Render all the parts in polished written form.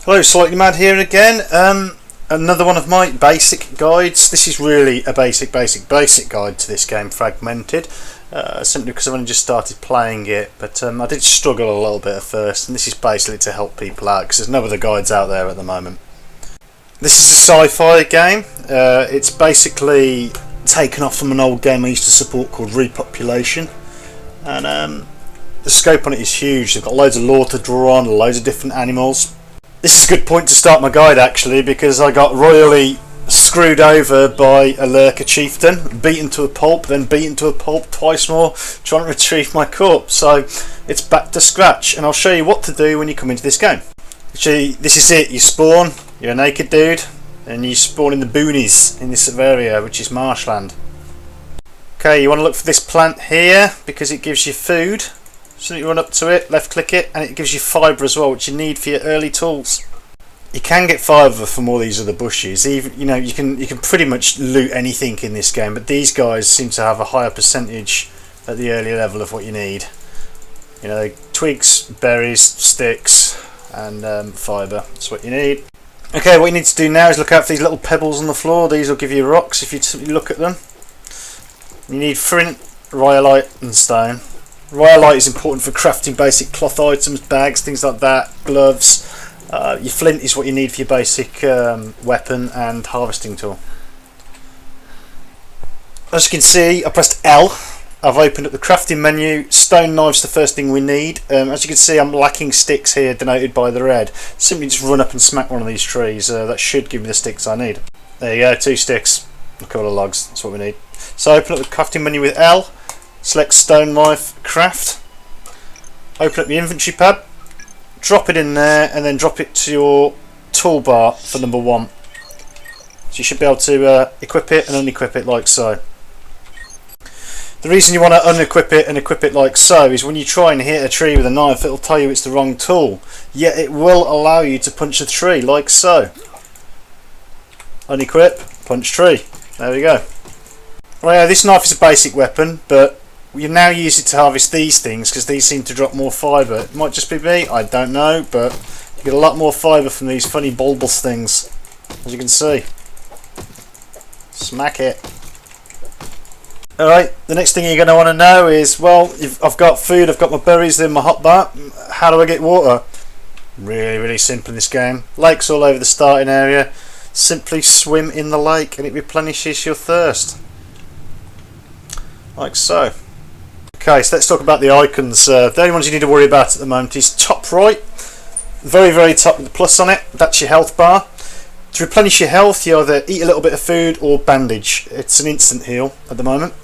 Hello, Slightly Mad here again. Another one of my basic guides. This is really a basic guide to this game, Fragmented. Simply because I've only just started playing it, but I did struggle a little bit at first, and this is basically to help people out because there's no other guides out there at the moment. This is a sci-fi game. It's basically taken off from an old game I used to support called Repopulation, and the scope on it is huge. They've got loads of lore to draw on, loads of different animals. This is a good point to start my guide actually, because I got royally screwed over by a lurker chieftain, beaten to a pulp, then beaten to a pulp twice more, trying to retrieve my corpse. So it's back to scratch, and I'll show you what to do when you come into this game. Actually, this is it. You spawn, you're a naked dude, and you spawn in the boonies in this area, which is marshland. Okay, you want to look for this plant here because it gives you food. So you run up to it, left click it, and it gives you fibre as well, which you need for your early tools. You can get fibre from all these other bushes. Even you can pretty much loot anything in this game, but these guys seem to have a higher percentage at the early level of what you need. You know, twigs, berries, sticks, and fibre. That's what you need. Okay, what you need to do now is look out for these little pebbles on the floor. These will give you rocks if you look at them. You need flint, rhyolite, and stone. Rhyolite is important for crafting basic cloth items, bags, things like that, gloves. Your flint is what you need for your basic weapon and harvesting tool. As you can see, I pressed L. I've opened up the crafting menu. Stone knife's the first thing we need. As you can see, I'm lacking sticks here, denoted by the red. Simply just run up and smack one of these trees. That should give me the sticks I need. There you go, 2 sticks. A couple of logs, that's what we need. So open up the crafting menu with L. Select stone knife, craft. Open up the inventory pad, drop it in there, and then drop it to your toolbar for number 1. So you should be able to equip it and unequip it like so. The reason you want to unequip it and equip it like so is when you try and hit a tree with a knife, it'll tell you it's the wrong tool. Yet it will allow you to punch a tree like so. Unequip, punch tree. There we go. Well, yeah, this knife is a basic weapon, but you now use it to harvest these things because these seem to drop more fibre. It might just be me, I don't know, but you get a lot more fibre from these funny bulbous things, as you can see. Smack it. Alright, the next thing you're going to want to know is, well, I've got food, I've got my berries in my hotbar. How do I get water? Really simple in this game. Lakes all over the starting area. Simply swim in the lake and it replenishes your thirst. Like so. Okay, so let's talk about the icons. The only ones you need to worry about at the moment is top right, very top with the plus on it. That's your health bar. To replenish your health, you either eat a little bit of food or bandage. It's an instant heal at the moment.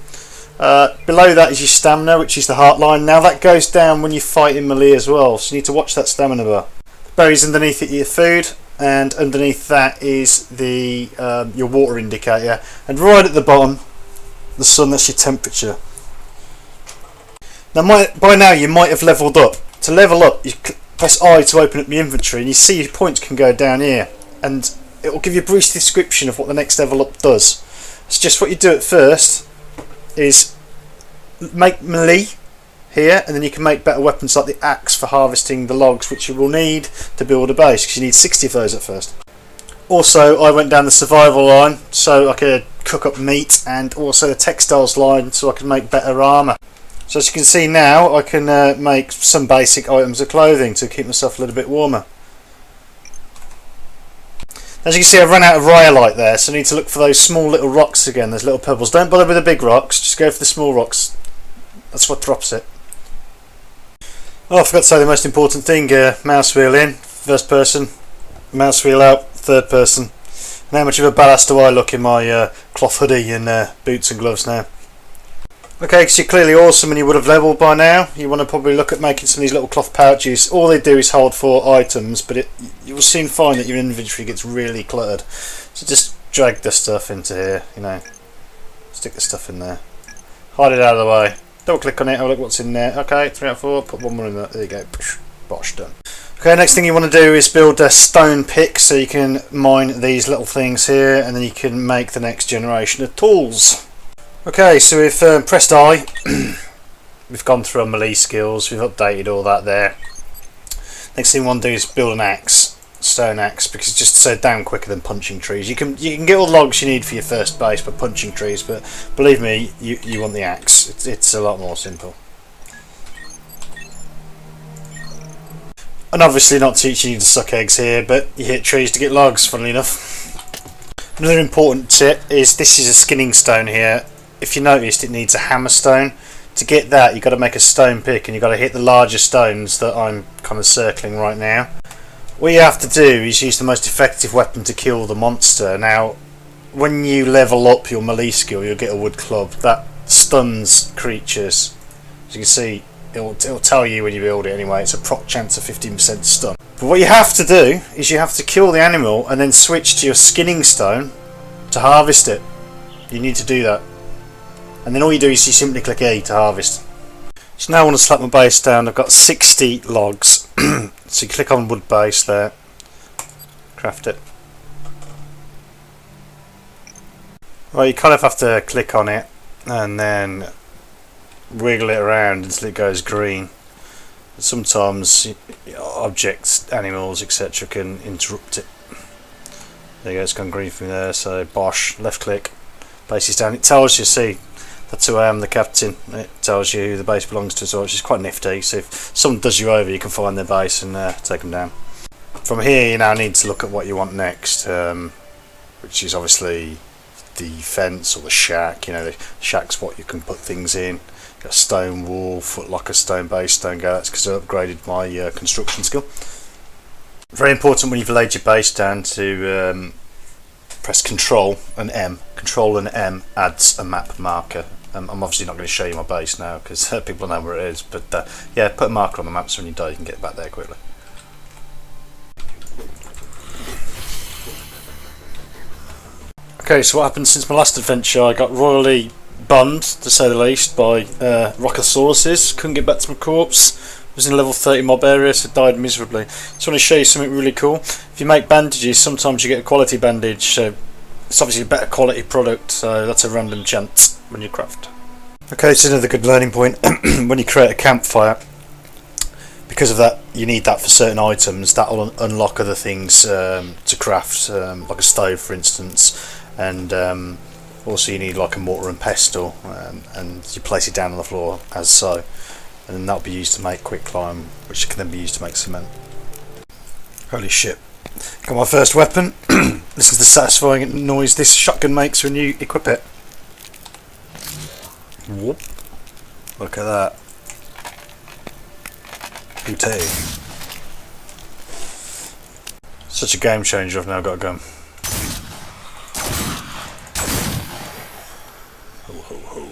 Below that is your stamina, which is the heart line. Now that goes down when you fight in melee as well, so you need to watch that stamina bar. Berries underneath it are your food, and underneath that is the your water indicator. And right at the bottom, the sun, that's your temperature. Now by now you might have leveled up. To level up, you press I to open up the inventory, and you see your points can go down here, and it will give you a brief description of what the next level up does. It's just what you do at first is make melee here, and then you can make better weapons like the axe for harvesting the logs, which you will need to build a base, because you need 60 of those at first. Also, I went down the survival line so I could cook up meat, and also the textiles line so I can make better armour. So as you can see now, I can make some basic items of clothing to keep myself a little bit warmer. As you can see, I've run out of rhyolite there, so I need to look for those small little rocks again, those little pebbles. Don't bother with the big rocks, just go for the small rocks. That's what drops it. Oh, I forgot to say the most important thing, mouse wheel in, first person, mouse wheel out, third person. And how much of a badass do I look in my cloth hoodie and boots and gloves now? Okay, because you're clearly awesome and you would have leveled by now. You want to probably look at making some of these little cloth pouches. All they do is hold 4 items, but you will soon find that your inventory gets really cluttered. So just drag the stuff into here, you know. Stick the stuff in there. Hide it out of the way. Double click on it, have a look what's in there. Okay, 3 out of 4, put 1 more in there. There you go. Bosh, done. Okay, next thing you want to do is build a stone pick so you can mine these little things here, and then you can make the next generation of tools. Okay, so we've pressed I, we've gone through our melee skills, we've updated all that there. Next thing we want to do is build an axe. stone axe because it's just so damn quicker than punching trees. You can get all the logs you need for your first base by punching trees, but believe me, you want the axe. It's a lot more simple. And obviously not teaching you to suck eggs here, but you hit trees to get logs, funnily enough. Another important tip is this is a skinning stone here. If you noticed, it needs a hammer stone. To get that, you've got to make a stone pick, and you've got to hit the larger stones that I'm kind of circling right now. What you have to do is use the most effective weapon to kill the monster. Now, when you level up your melee skill, you'll get a wood club that stuns creatures. As you can see, it'll tell you when you build it anyway. It's a proc chance of 15% stun. But what you have to do is you have to kill the animal and then switch to your skinning stone to harvest it. You need to do that. And then all you do is you simply click E to harvest. So now I want to slap my base down. I've got 60 logs. So you click on wood base there. Craft it. Well, you kind of have to click on it and then wiggle it around until it goes green. Sometimes objects, animals, etc. can interrupt it. There you go, it's gone green from there, so bosh, left click, base is down. It tells you, see, that's who I am, the captain. It tells you who the base belongs to, so which is quite nifty. So if someone does you over, you can find their base and take them down. From here, you now need to look at what you want next, which is obviously the fence or the shack. You know, the shack's what you can put things in. Got a stone wall, footlocker, stone base, stone gate. That's because I upgraded my construction skill. Very important when you've laid your base down to press Control and M. Control and M adds a map marker. I'm obviously not going to show you my base now because people know where it is, but yeah, put a marker on the map so when you die you can get back there quickly. Okay, so what happened since my last adventure? I got royally bunned, to say the least, by Rockosauruses. Couldn't get back to my corpse. Was in a level 30 mob area, so died miserably. Just want to show you something really cool. If you make bandages, sometimes you get a quality bandage, so it's obviously a better quality product, so that's a random chance when you craft. Okay, this is another good learning point. When you create a campfire, because of that, you need that for certain items. That will unlock other things to craft, like a stove for instance, and also you need like a mortar and pestle, and you place it down on the floor as so. And then that'll be used to make quick climb, which can then be used to make cement. Holy shit. Got my first weapon. Listen to the satisfying noise this shotgun makes when you equip it. Whoop. Look at that. Booty. Such a game changer, I've now got a gun. Ho ho ho.